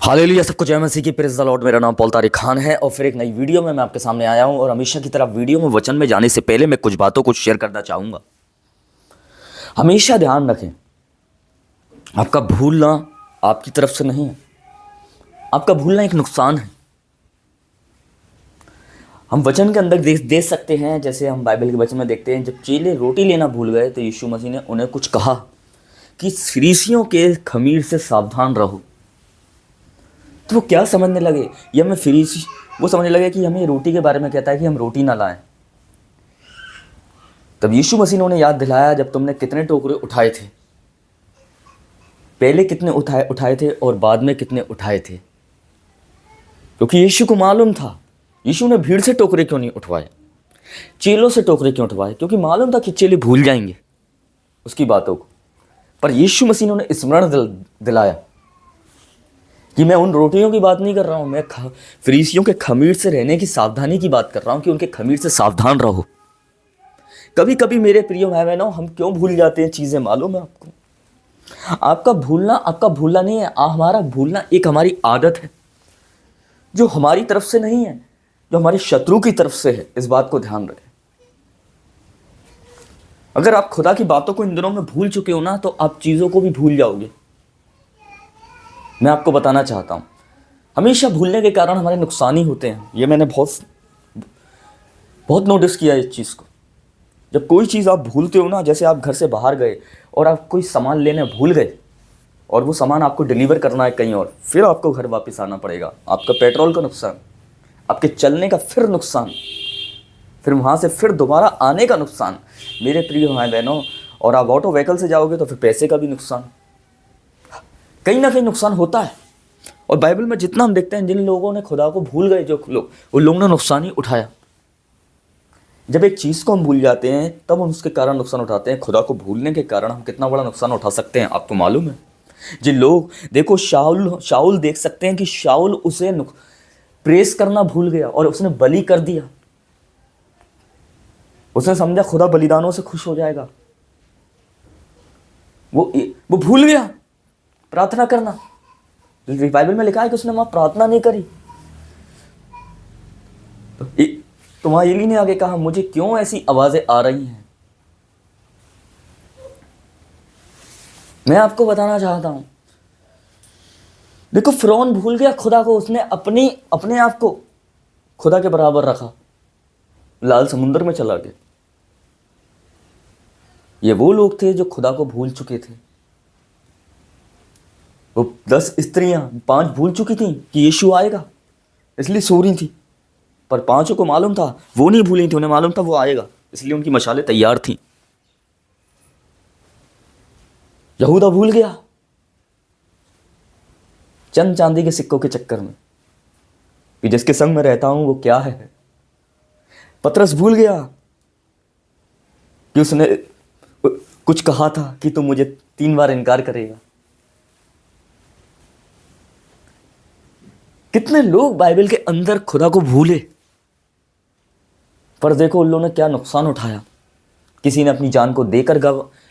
Hallelujah, सबको जय मसीह की, प्रेज़ द लॉर्ड। मेरा नाम पॉल तारिक खान है और फिर एक नई वीडियो में मैं आपके सामने आया हूं। और हमेशा की तरह वीडियो में वचन में जाने से पहले मैं कुछ बातों को शेयर करना चाहूँगा। हमेशा ध्यान रखें, आपका भूलना आपकी तरफ से नहीं है, आपका भूलना एक नुकसान है। हम वचन के अंदर देख सकते हैं, जैसे हम बाइबल के वचन में देखते हैं, जब चेले रोटी लेना भूल गए तो यीशु मसीह ने उन्हें कुछ कहा कि फरीसियों के खमीर से सावधान रहो। तो वो क्या समझने लगे, ये हमें फरीसी वो समझने लगे कि हमें रोटी के बारे में कहता है कि हम रोटी ना लाएं। तब यीशु मसीह ने उन्हें याद दिलाया, जब तुमने कितने टोकरे उठाए थे, पहले कितने उठाए थे और बाद में कितने उठाए थे। क्योंकि यीशु को मालूम था, यीशु ने भीड़ से टोकरे क्यों नहीं उठवाए, चेलों से टोकरे क्यों उठवाए, क्योंकि मालूम था कि चेले भूल जाएंगे उसकी बातों को। पर यीशु मसीह ने उन्हें स्मरण दिलाया कि मैं उन रोटियों की बात नहीं कर रहा हूँ, मैं फरीसियों के खमीर से रहने की सावधानी की बात कर रहा हूँ, कि उनके खमीर से सावधान रहो। कभी कभी मेरे प्रिय भाई बहनों, हम क्यों भूल जाते हैं चीज़ें, मालूम है आपको? आपका भूलना नहीं है, हमारा भूलना एक हमारी आदत है, जो हमारी तरफ से नहीं है, जो हमारे शत्रु की तरफ से है। इस बात को ध्यान रखें। अगर आप खुदा की बातों को इन दिनों में भूल चुके हो ना, तो आप चीज़ों को भी भूल जाओगे। मैं आपको बताना चाहता हूँ, हमेशा भूलने के कारण हमारे नुकसान ही होते हैं। ये मैंने बहुत नोटिस किया है इस चीज़ को। जब कोई चीज़ आप भूलते हो ना, जैसे आप घर से बाहर गए और आप कोई सामान लेने भूल गए और वो सामान आपको डिलीवर करना है कहीं और, फिर आपको घर वापस आना पड़ेगा, आपका पेट्रोल का नुकसान, आपके चलने का फिर नुकसान, फिर वहाँ से फिर दोबारा आने का नुकसान, मेरे प्रिय भाई बहनों। और आप ऑटो व्हीकल से जाओगे तो फिर पैसे का भी नुकसान, कहीं ना कहीं नुकसान होता है। और बाइबल में जितना हम देखते हैं, जिन लोगों ने खुदा को भूल गए, जो लोग, उन लोगों ने नुकसान ही उठाया। जब एक चीज़ को हम भूल जाते हैं तब हम उसके कारण नुकसान उठाते हैं। खुदा को भूलने के कारण हम कितना बड़ा नुकसान उठा सकते हैं, आपको मालूम है? जिन लोग, देखो, शाऊल देख सकते हैं कि शाऊल उसे प्रेस करना भूल गया और उसने बलि कर दिया। उसने समझा खुदा बलिदानों से खुश हो जाएगा, वो भूल गया प्रार्थना करना। बाइबल में लिखा है कि उसने वहां प्रार्थना नहीं करी। तो वहां एली ने आगे कहा, मुझे क्यों ऐसी आवाजें आ रही हैं? मैं आपको बताना चाहता हूं, देखो, फिरौन भूल गया खुदा को, उसने अपने आप को खुदा के बराबर रखा, लाल समुद्र में चला गया। ये वो लोग थे जो खुदा को भूल चुके थे। वो 10 स्त्रियां, 5 भूल चुकी थी कि यीशु आएगा, इसलिए सो रही थी। पर 5 को मालूम था, वो नहीं भूली थी, उन्हें मालूम था वो आएगा, इसलिए उनकी मशालें तैयार थी। यहूदा भूल गया चंद चांदी के सिक्कों के चक्कर में कि जिसके संग में रहता हूं वो क्या है। पतरस भूल गया कि उसने कुछ कहा था कि तुम मुझे 3 बार इनकार करेगा। कितने लोग बाइबल के अंदर खुदा को भूले, पर देखो उन लोगों ने क्या नुकसान उठाया। किसी ने अपनी जान को देकर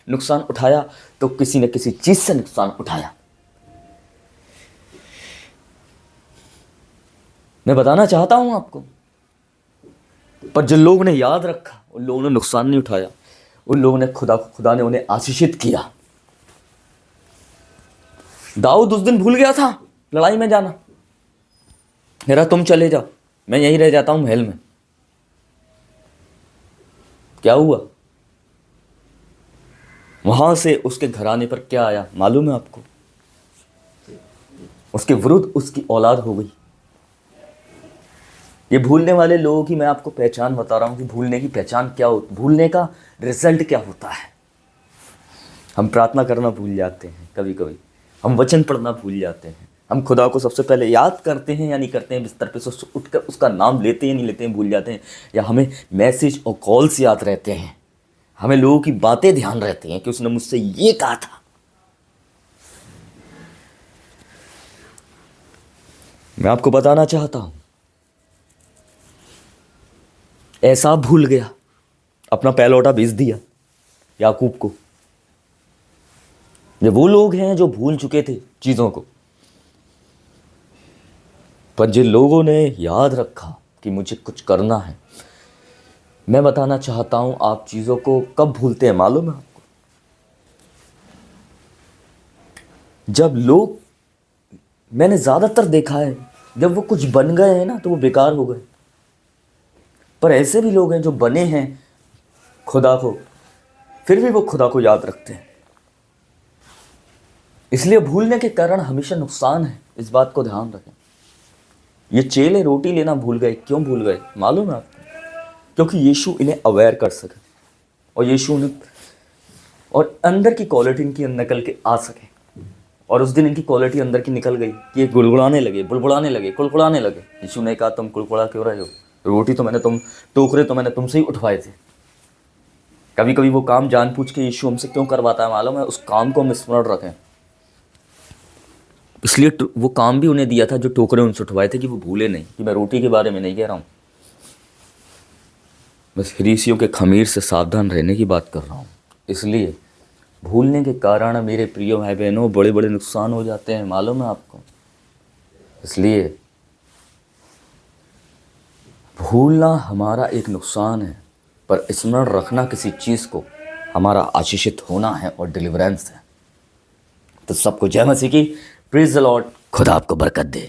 नुकसान उठाया, तो किसी ने किसी चीज से नुकसान उठाया। मैं बताना चाहता हूं आपको, पर जिन लोगों ने याद रखा उन लोगों ने नुकसान नहीं उठाया। उन लोगों ने खुदा ने उन्हें आशीषित किया। दाऊद उस दिन भूल गया था लड़ाई में जाना, मेरा तुम चले जाओ, मैं यहीं रह जाता हूं महल में। क्या हुआ? वहां से उसके घराने पर क्या आया मालूम है आपको? उसके विरुद्ध उसकी औलाद हो गई। ये भूलने वाले लोगों की मैं आपको पहचान बता रहा हूं कि भूलने की पहचान क्या होती, भूलने का रिजल्ट क्या होता है। हम प्रार्थना करना भूल जाते हैं, कभी कभी हम वचन पढ़ना भूल जाते हैं, हम खुदा को सबसे पहले याद करते हैं या नहीं करते हैं, बिस्तर पे से उठकर उसका नाम लेते हैं नहीं लेते हैं, भूल जाते हैं। या हमें मैसेज और कॉल्स याद रहते हैं, हमें लोगों की बातें ध्यान रहती हैं कि उसने मुझसे ये कहा था। मैं आपको बताना चाहता हूं, ऐसा भूल गया, अपना पहलौठा बेच दिया याकूब को। ये वो लोग हैं जो भूल चुके थे चीज़ों को। पर जिन लोगों ने याद रखा कि मुझे कुछ करना है, मैं बताना चाहता हूँ आप चीज़ों को कब भूलते हैं मालूम है आपको? जब लोग, मैंने ज़्यादातर देखा है, जब वो कुछ बन गए हैं ना तो वो बेकार हो गए। पर ऐसे भी लोग हैं जो बने हैं खुदा को, फिर भी वो खुदा को याद रखते हैं। इसलिए भूलने के कारण हमेशा नुकसान है, इस बात को ध्यान रखें। ये चेले रोटी लेना भूल गए, क्यों भूल गए मालूम है आपको? क्योंकि यीशु इन्हें अवेयर कर सके और यीशु उन्हें, और अंदर की क्वालिटी इनकी निकल के आ सके। और उस दिन इनकी क्वालिटी अंदर की निकल गई कि ये गुड़गुड़ाने लगे, बुड़बुड़ाने लगे, कुड़कुड़ाने लगे। यीशु ने कहा तुम कुड़कुड़ा क्यों रहे हो? रोटी तो मैंने टोकरे तो मैंने तुमसे ही उठवाए थे। कभी कभी वो काम जानबूझ के यीशु हमसे क्यों करवाता है मालूम है? उस काम को हम स्मरण रखें। इसलिए वो काम भी उन्हें दिया था जो टोकरे उनसे उठवाए थे, कि वो भूले नहीं। कि मैं रोटी के बारे में नहीं कह रहा हूँ, बस फरीसियों के खमीर से सावधान रहने की बात कर रहा हूँ। इसलिए भूलने के कारण मेरे प्रिय भाई बहनों बड़े बड़े नुकसान हो जाते हैं, मालूम है आपको? इसलिए भूलना हमारा एक नुकसान है, पर स्मरण रखना किसी चीज़ को हमारा आशीषित होना है और डिलीवरेंस है। तो सबको जय मसीह की। Praise the Lord. खुदा आपको बरकत दे।